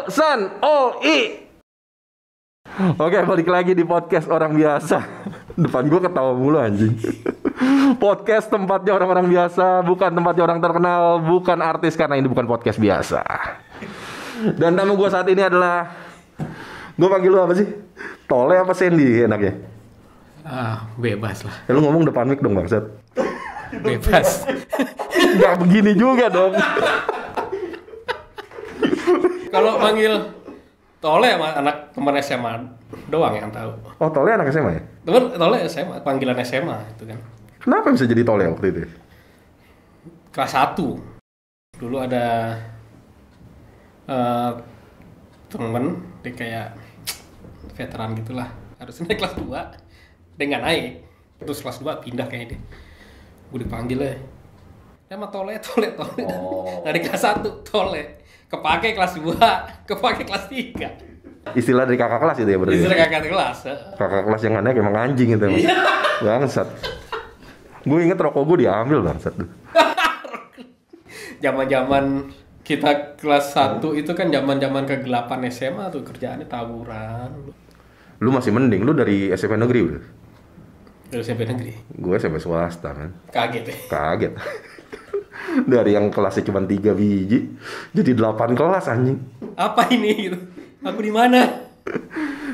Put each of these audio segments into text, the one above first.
San Oi. Oke, balik lagi di podcast orang biasa. Depan gue ketawa mulu anjing. Podcast tempatnya orang-orang biasa, bukan tempatnya orang terkenal, bukan artis, karena ini bukan podcast biasa. Dan tamu gue saat ini adalah, gue panggil lu apa sih? Tole apa Sandy enaknya? Bebas lah. Lu ngomong depan mic dong bangsat. Bebas. Nggak begini juga dong. Kalau panggil Tole sama anak teman SMA doang yang tahu. Oh, Tole anak SMA ya? Temen Tole SMA, panggilan SMA itu kan. Kenapa bisa jadi Tole waktu itu? Kelas 1. Dulu ada temen, dia kayak veteran gitulah. Harusnya naik kelas 2. Dia nggak naik. Terus kelas 2 pindah kayaknya dia. Gue dipanggil ya. Sama Tole. Oh. Dari kelas 1 Tole. Kepake kelas 2, kepake kelas 3. Istilah dari kakak kelas itu ya berarti? Istilah kakak kelas. Kakak kelas yang aneh emang anjing itu emang. Bangsat. Gue inget rokok gue diambil bangsat tuh. Zaman-zaman kita kelas 1 itu kan zaman-zaman kegelapan SMA tuh, kerjaannya tawuran. Lu masih mending, lu dari SMP negeri udah? Dari SMP negeri. Gue SMP swasta kan. Kaget ya. Kaget. Dari yang kelasnya cuma 3 biji jadi 8 kelas anjing. Apa ini gitu? Aku di mana?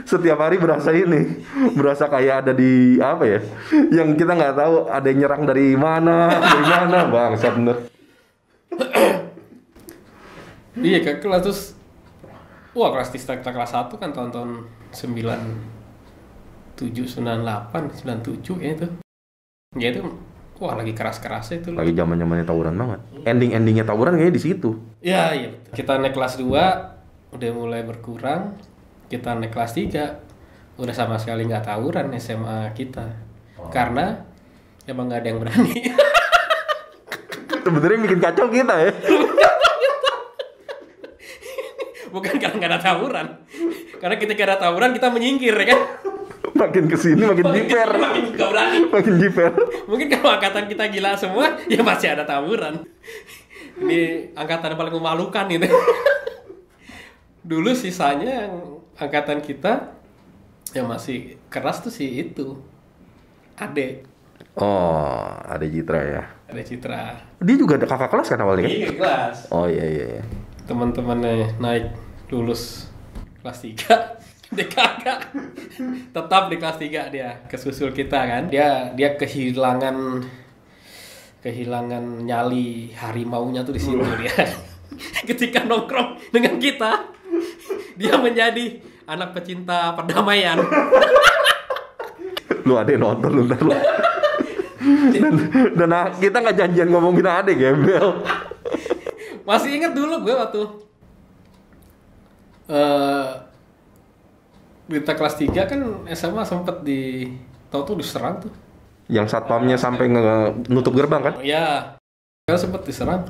Setiap hari berasa ini, berasa kayak ada di apa ya? Yang kita nggak tahu ada yang nyerang dari mana bangsat bener. Iya ke kelas terus. Wah, kelas kita kelas 1 kan tahun-tahun 97, 98, 97 ya itu. Ya itu wah lagi keras-kerasnya itu. Lagi zaman-zamannya tawuran banget. Ending-endingnya tawuran kayaknya di situ. Iya. Kita naik kelas 2 udah mulai berkurang. Kita naik kelas 3 udah sama sekali nggak tawuran SMA kita. Karena emang nggak ada yang berani. Sebenarnya yang bikin kacau kita ya. Bukan karena nggak ada tawuran. Karena ketika ada tawuran kita menyingkir ya kan. Makin kesini makin jiper. Makin nggak berani. Makin jiper. Mungkin kalau angkatan kita gila semua, ya masih ada tawuran. Ini angkatan paling memalukan gitu. Dulu sisanya yang angkatan kita yang masih keras tuh sih itu. Ade. Oh, ada Citra ya. Ada Citra. Dia juga ada kakak kelas kan awalnya kan? Iya, kelas. Oh iya. Teman-temannya naik lulus kelas 3. Dia kagak. Tetap di kelas 3 dia kesusul kita kan. Dia kehilangan nyali harimaunya tuh di situ dia. Ketika nongkrong dengan kita, dia menjadi anak pecinta perdamaian. Lu Ade nonton lu ntar lu. Dan kita nggak janjian ngomongin Ade gembel. Masih ingat dulu gue waktu kita kelas 3 kan SMA sempet tahu diserang tuh. Yang satpamnya sampai nutup gerbang kan? Oh, iya. Kan sempet diserang.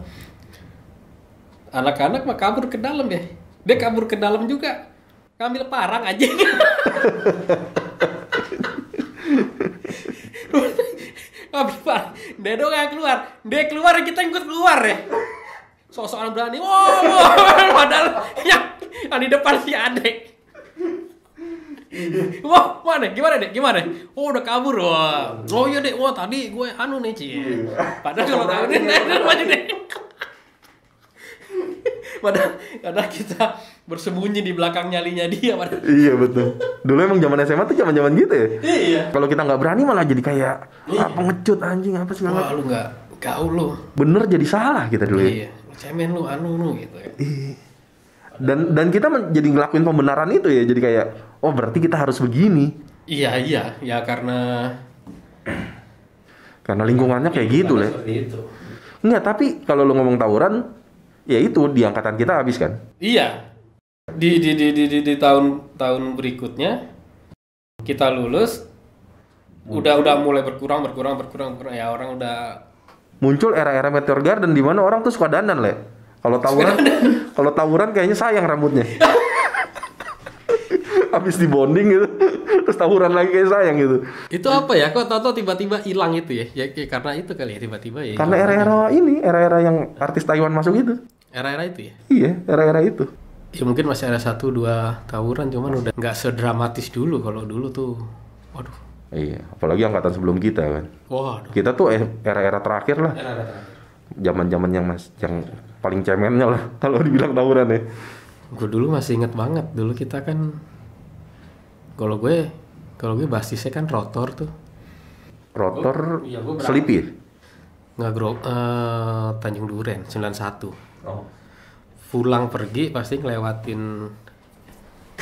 Anak-anak mah kabur ke dalam ya. Dia kabur ke dalam juga. Ngambil parang aja. Ngambil parang. Dia doang yang keluar. Dia keluar kita ikut keluar ya. Sok-sokan berani. Wow. Padahal yang di depan si Adek. Wah, mana? Gimana? Oh, udah kabur. Wah. Oh iya, Dek. Wah, tadi gue nih, Ci. Padahal kalau tahu nih, maju deh. Padahal kita bersembunyi di belakang nyalinya dia. Padahal. Iya, betul. Dulu emang zaman SMA tuh zaman gitu ya? Iya. Kalau kita nggak berani malah jadi kayak pengecut anjing apa segala. Wah, lu nggak gaul lu. Bener jadi salah kita dulu ya? Iya. Cemen lu, gitu ya. Iya. Dan kita jadi ngelakuin pembenaran itu ya, jadi kayak oh berarti kita harus begini. Iya ya karena lingkungannya kayak gitu lah. Enggak, tapi kalau lu ngomong tawuran ya itu di angkatan kita habis kan? Iya. Di tahun berikutnya kita lulus udah mulai berkurang ya, orang udah muncul era-era Meteor Garden di mana orang tuh suka dandan le. Kalau tawuran kayaknya sayang rambutnya. Habis dibonding gitu, terus tawuran lagi kayak sayang gitu. Itu apa ya? Kok tahu tiba-tiba hilang itu ya? Ya karena itu kali ya tiba-tiba ya. Karena era-era yang artis Taiwan masuk itu. Era-era itu ya? Iya, era-era itu. Ya mungkin masih ada 1-2 tawuran, cuman udah nggak sedramatis dulu. Kalau dulu tuh, waduh. Iya, apalagi angkatan sebelum kita kan. Waduh. Kita tuh era-era terakhir lah. Era-era terakhir. Zaman-zaman yang paling cemennya lah kalau dibilang tawuran ya. Gue dulu masih inget banget. Dulu kita kan, kalau gue basisnya kan rotor tuh. Rotor, Iya, gua Selipi ya? Nggak Tanjung Duren 91. Oh. Pulang pergi pasti ngelewatin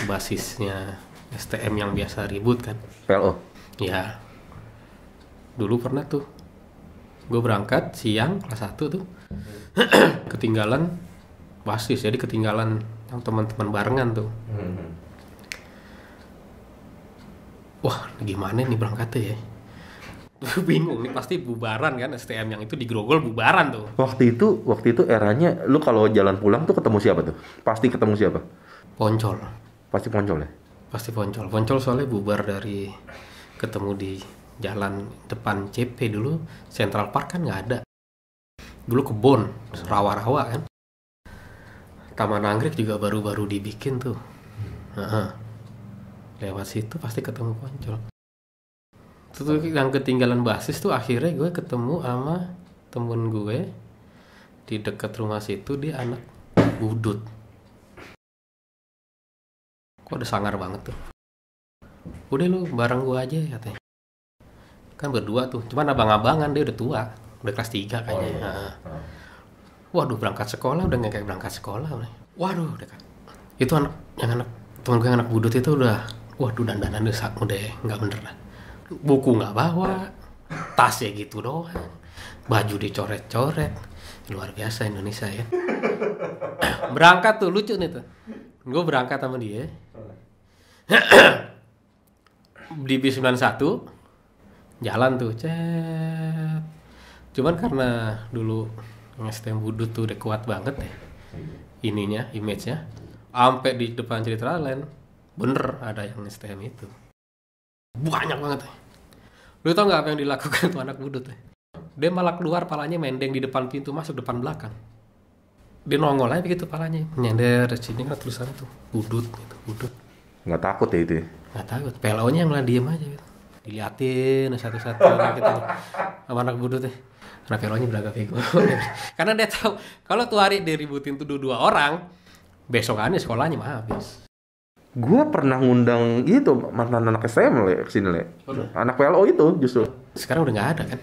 basisnya STM yang biasa ribut kan. PLO? Ya, dulu pernah tuh gue berangkat siang kelas 1 tuh ketinggalan basis, jadi ketinggalan yang teman-teman barengan tuh. Wah, gimana nih berangkatnya ya? Bingung nih, pasti bubaran kan, STM yang itu di Grogol bubaran tuh. Waktu itu eranya lu kalau jalan pulang tuh ketemu siapa tuh? Pasti ketemu siapa? Poncol. Pasti Poncol ya? Pasti Poncol. Poncol soalnya bubar dari ketemu di jalan depan CP dulu. Central Park kan nggak ada. Dulu kebon, rawa-rawa kan. Taman Anggrek juga baru-baru dibikin tuh. Lewat situ pasti ketemu Poncol. Itu tuh yang ketinggalan basis tuh akhirnya gue ketemu sama temen gue di dekat rumah situ, dia anak budut. Kok udah sangar banget tuh. Udah lu bareng gue aja katanya. Kan berdua tuh, cuman abang-abangan, dia udah tua, udah kelas 3 kayaknya. Waduh, berangkat sekolah udah nggak kayak berangkat sekolah. Waduh, dekat. Itu anak temen gue yang anak budut itu udah, waduh, dandanan udah nggak bener lah. Buku nggak bawa, tasnya gitu doang, baju dicoret-coret. Luar biasa Indonesia ya. Berangkat tuh, lucu nih tuh. Gue berangkat sama dia di bis 91, jalan tuh, cet. Cuman karena dulu STM budut tuh udah kuat banget ya ininya, image-nya, sampai di depan Citraland bener ada yang STM itu. Banyak banget. Lu tau gak apa yang dilakukan tuh anak budut? Dia malah keluar palanya mendeng di depan pintu masuk, depan belakang. Dia nongol aja begitu palanya, nyender sini kan tulisannya tuh budut gitu, budut. Nggak takut ya itu ya? Nggak takut, PLO-nya malah diem aja gitu. Diliatin satu-satu gitu sama anak budut ya. Anak PLO-nya belaga bego. Karena dia tahu kalau tuh hari diributin tuh 2 orang, besokannya sekolahnya mah habis. Gue pernah ngundang itu mantan anak STM le kesini le. Anak PLO itu justru. Sekarang udah nggak ada kan?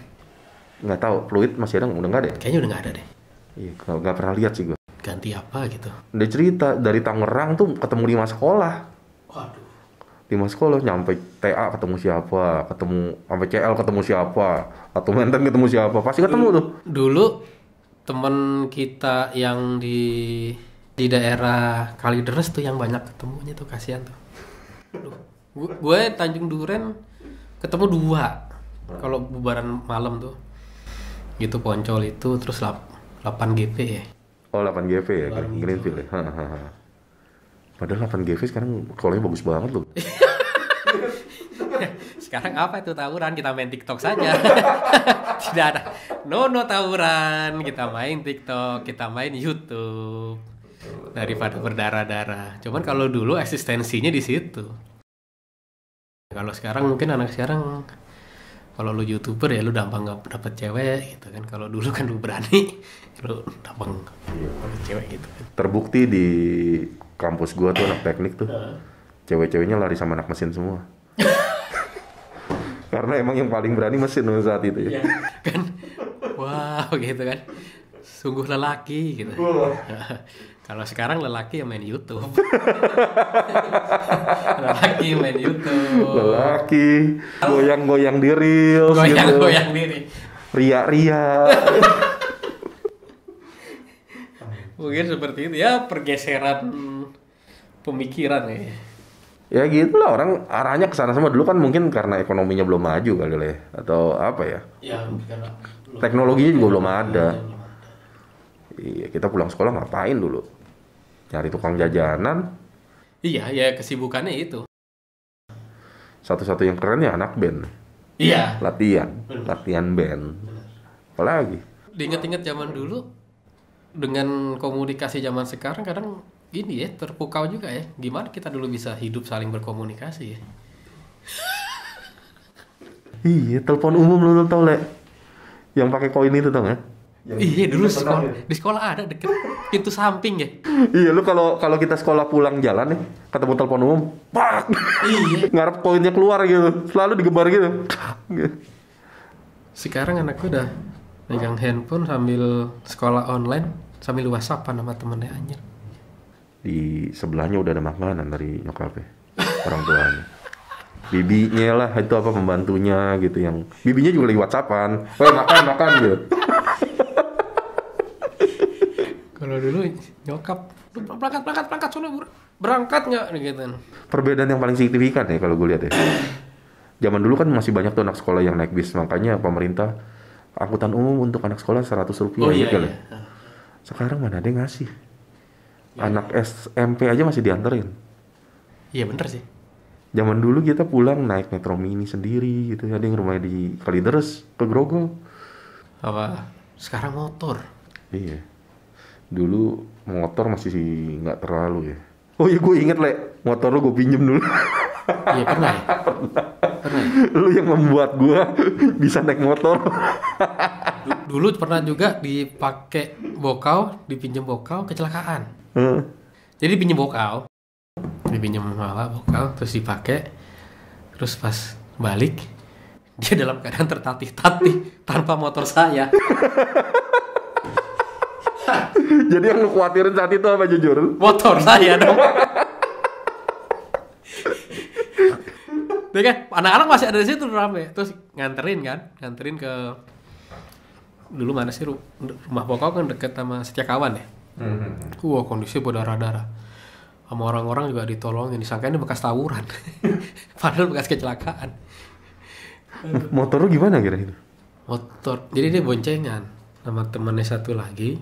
Nggak tahu, Fluid masih ada, udah nggak ada. Kayaknya udah nggak ada deh. Iya, nggak pernah lihat sih gue. Ganti apa gitu? Dia cerita dari Tangerang tuh ketemu 5 sekolah. Waduh. 5 sekolah, nyampe TA ketemu siapa, ketemu sampai CL ketemu siapa, atau Menten ketemu siapa, pasti ketemu tuh. Dulu temen kita yang di daerah Kalideres tuh yang banyak ketemunya tuh, kasihan tuh. Gue Tanjung Duren ketemu 2 kalau bubaran malam tuh. Gitu Poncol itu, terus 8GP ya. Oh 8GP ya, Greenfield ya. Padahal 8GP sekarang sekolahnya bagus banget loh. Sekarang apa itu tawuran? Kita main TikTok saja. Tidak ada. No tawuran. Kita main TikTok, kita main YouTube. Daripada berdarah-darah. Cuman kalau dulu eksistensinya di situ. Kalau sekarang mungkin anak sekarang, kalau lu YouTuber ya lu gampang dapet cewek gitu kan. Kalau dulu kan lu berani, lu gampang dapet cewek gitu kan. Terbukti di kampus gua tuh anak teknik tuh, cewek-ceweknya lari sama anak mesin semua. Karena emang yang paling berani mesin saat itu ya. Kan, wow gitu kan. Sungguh lelaki gitu. Kalau sekarang lelaki yang main YouTube. Lelaki main YouTube. Lelaki goyang-goyang di reels gitu. Goyang-goyang diri. Ria-ria. Mungkin seperti itu ya, pergeseran pemikiran ya. Ya gitu lah, orang arahnya ke sana semua. Dulu kan mungkin karena ekonominya belum maju kali lah ya, atau apa ya. Ya, karena teknologinya juga belum ada. Iya, kita pulang sekolah ngapain dulu? Cari tukang jajanan. Iya, ya kesibukannya itu. Satu-satu yang keren ya anak band. Iya. Latihan band. Apalagi? Diinget-inget zaman dulu, dengan komunikasi zaman sekarang kadang gini ya, terpukau juga ya. Gimana kita dulu bisa hidup saling berkomunikasi ya? Iya, telepon umum lu tau Le, yang pakai koin itu tau nggak? Iya dulu di sekolah ada deket pintu samping ya. Iya, lu kalau kita sekolah pulang jalan nih, ketemu telepon umum, pak, Iya. ngarep koinnya keluar gitu, selalu digebar gitu. Sekarang anakku udah megang handphone sambil sekolah online, sambil WhatsAppan sama temennya anjir. Di sebelahnya udah ada makanan dari nyokapnya, orang tuanya. Bibinya lah, itu apa pembantunya gitu yang bibinya juga lagi WhatsAppan, makan gitu. Kalau dulu nyokap, lu berangkat soalnya berangkat nggak gitu. Perbedaan yang paling signifikan ya kalau gue lihat ya. Zaman dulu kan masih banyak tuh anak sekolah yang naik bis, makanya pemerintah angkutan umum untuk anak sekolah 100 rupiah gitu iya. ya. Sekarang mana ada yang ngasih. Anak SMP aja masih dianterin. Iya bener sih. Zaman dulu kita pulang naik metro mini sendiri gitu, ada yang rumahnya di Kalideres ke Grogol. Apa? Sekarang motor. Iya. Dulu motor masih nggak terlalu ya. Oh iya, gue inget Le, motor lu gue pinjem dulu. Iya pernah ya? Pernah ya? Lu yang membuat gue bisa naik motor. Dulu pernah juga dipakai bokau, dipinjam bokau, kecelakaan. Jadi pinjam bokau, dipinjam malah bokau, terus dipakai, terus pas balik dia dalam keadaan tertatih-tatih tanpa motor saya. Jadi yang lu khawatirin saat itu apa jujur? Motor saya dong. Dia kan anak-anak masih ada di situ rame, terus nganterin ke dulu mana sih rumah bokau kan deket sama Setiakawan ya. Wah kondisi berdarah-darah. Sama orang-orang juga ditolongin, disangka ini bekas tawuran. Padahal bekas kecelakaan. Motor lu gimana kira-kira? Motor, jadi dia boncengan sama temannya satu lagi.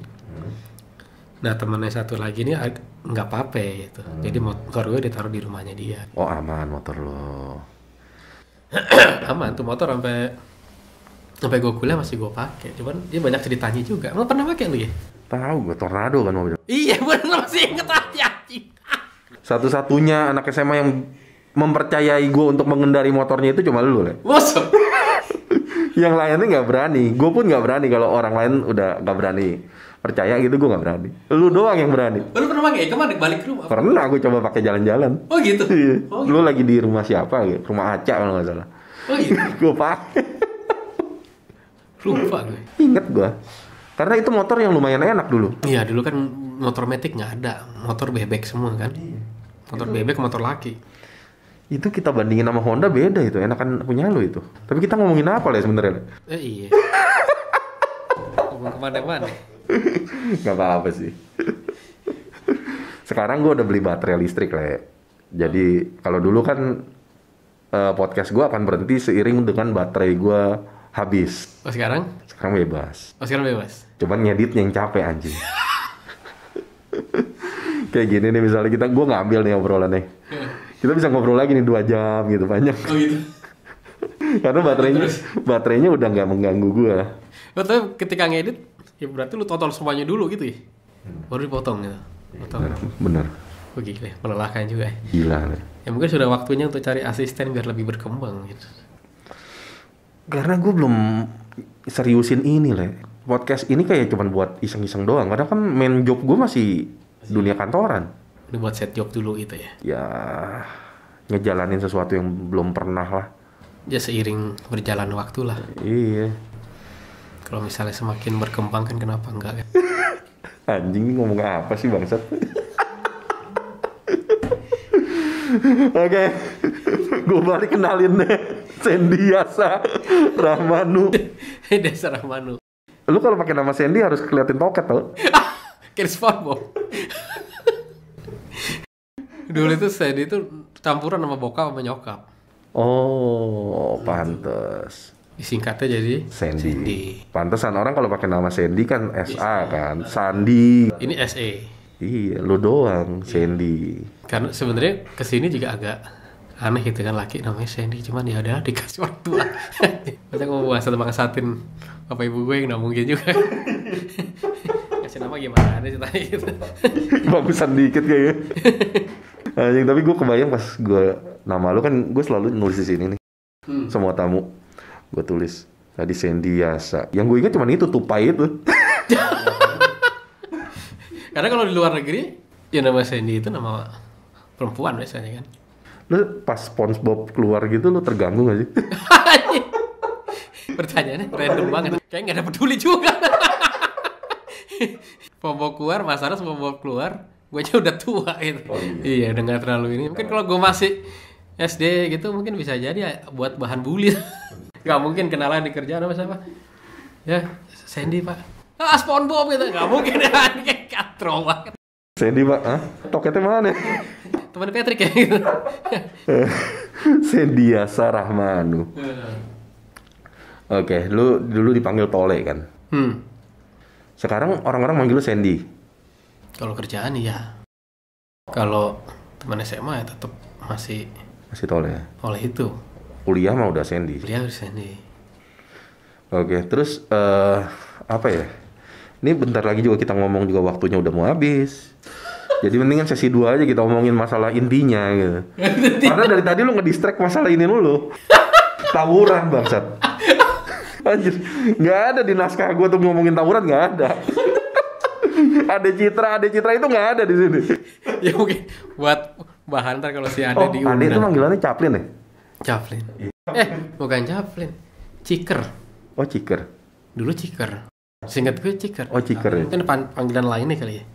Nah temannya satu lagi ini nggak apa-apa gitu. Jadi motor gue ditaruh di rumahnya dia. Oh aman motor lo. Aman tuh motor sampai gue kuliah masih gue pakai. Cuman dia banyak ceritanya juga. Emang pernah pakai lu ya? Tahu gue, tornado kan mobil. Iya bener, masih inget aja. Satu-satunya anak SMA yang mempercayai gue untuk mengendari motornya itu cuma lu Le. Masuk. Yang lainnya nggak berani. Gue pun nggak berani kalau orang lain udah nggak berani percaya gitu, gue nggak berani. Lu doang yang berani. Lu pernah pakai? Kemana balik ke rumah? Pernah gue coba pakai jalan-jalan. Oh gitu. Iya. Oh, Lu lagi di rumah siapa gitu? Rumah Aca kalau nggak salah. Oh gitu. Gue pakai. Lupa gue. Ingat gue. Karena itu motor yang lumayan enak dulu. Iya dulu kan motor metik nggak ada, motor bebek semua kan. Motor bebek, motor laki. Itu kita bandingin sama Honda beda itu, enakan punya lu itu. Tapi kita ngomongin apa lah sebenarnya? Iya. Ngomong kemana-mana. Gak apa-apa sih. Sekarang gue udah beli baterai listrik Le. Jadi kalau dulu kan podcast gue akan berhenti seiring dengan baterai gue habis. Oh sekarang? Sekarang bebas. Oh sekarang bebas. Cuman ngeditnya yang capek anjing. Kayak gini nih misalnya gue ngambil nih obrolannya. Kita bisa ngobrol lagi nih 2 jam gitu banyak. Oh gitu. Karena baterainya udah nggak mengganggu gue. Oh tapi ketika ngedit, ya berarti lu total semuanya dulu gitu ya? Baru dipotong gitu. Potong. Bener. Oh gila, melelahkan juga ya. Gila Le. Ya mungkin sudah waktunya untuk cari asisten biar lebih berkembang gitu. Karena gue belum seriusin ini Le. Podcast ini kayak cuman buat iseng-iseng doang. Karena kan main job gue masih dunia kantoran. Ini buat set job dulu gitu ya. Ya ngejalanin sesuatu yang belum pernah lah. Ya seiring berjalan waktu lah. Iya. Kalau misalnya semakin berkembang kan kenapa enggak kan? Anjing ini ngomong apa sih bangsat? Oke. Gue balik kenalin deh. Sandy Yasa Rahmanu. Dasar Rahmanu. Lu kalau pakai nama Sandy harus keliatin toket tau? Kayak SpongeBob. Dulu itu Sandy itu campuran sama bokap sama nyokap. Oh, pantes. Disingkatnya jadi Sandy. Pantesan orang kalau pakai nama Sandy kan SA kan, Sandi. Ini SE. Iya, lu doang Sandy. Karena sebenarnya kesini juga agak aneh gitu kan, laki namanya Sandy, cuman ya udah dikasih orang tua. Masa mau bangsatin bapak ibu gue yang nggak mungkin juga. Kasih nama gimana ceritanya gitu. Bagusan dikit kayaknya. Anjing, tapi gue kebayang pas gue nama lu kan gue selalu nulis di sini nih. Semua tamu gue tulis tadi Sendiasa. Yang gue ingat cuma itu tupai itu. Karena kalau di luar negeri ya nama Sandy itu nama perempuan biasanya kan. Lu pas SpongeBob keluar gitu lu terganggu gak sih? Pertanyaannya random banget. Kayaknya nggak ada peduli juga. SpongeBob keluar, masalah SpongeBob keluar, gue aja udah tua gitu. Oh, iya, udah nggak terlalu ini. Mungkin kalau gue masih SD gitu mungkin bisa jadi ya, buat bahan bully. Gak mungkin kenalan di kerjaan sama siapa. Ya, Sandy pak. Ah, SpongeBob gitu. Gak mungkin ya, kayak katro banget. Sandy pak, toketnya mana? Teman Patrick ya gitu. Sendiasa Rahmanu. Oke, lu dulu dipanggil Tole kan? Sekarang orang-orang manggil lu Sandy. Kalau kerjaan iya. Kalau teman SMA ya tetap masih Tole. oleh itu. Kuliah mah udah Sandy. Kuliah harus Sandy. Oke, terus apa ya? Ini bentar lagi juga kita ngomong juga waktunya udah mau habis. Jadi mendingan sesi 2 aja kita ngomongin masalah intinya gitu. Karena dari tadi lu ngedistract masalah ini dulu. Tawuran bangsat. Anjir, nggak ada di naskah gue tuh ngomongin tawuran, nggak ada. Ada citra itu nggak ada di sini. Ya mungkin buat bahan ntar kalau si Ade diundang. Ade itu manggilannya Chaplin ya? Chaplin. Bukan Chaplin. Ciker. Oh, Ciker. Dulu Ciker. Seingat gue Ciker. Oh, Ciker ya? Kan panggilan lainnya kali ya.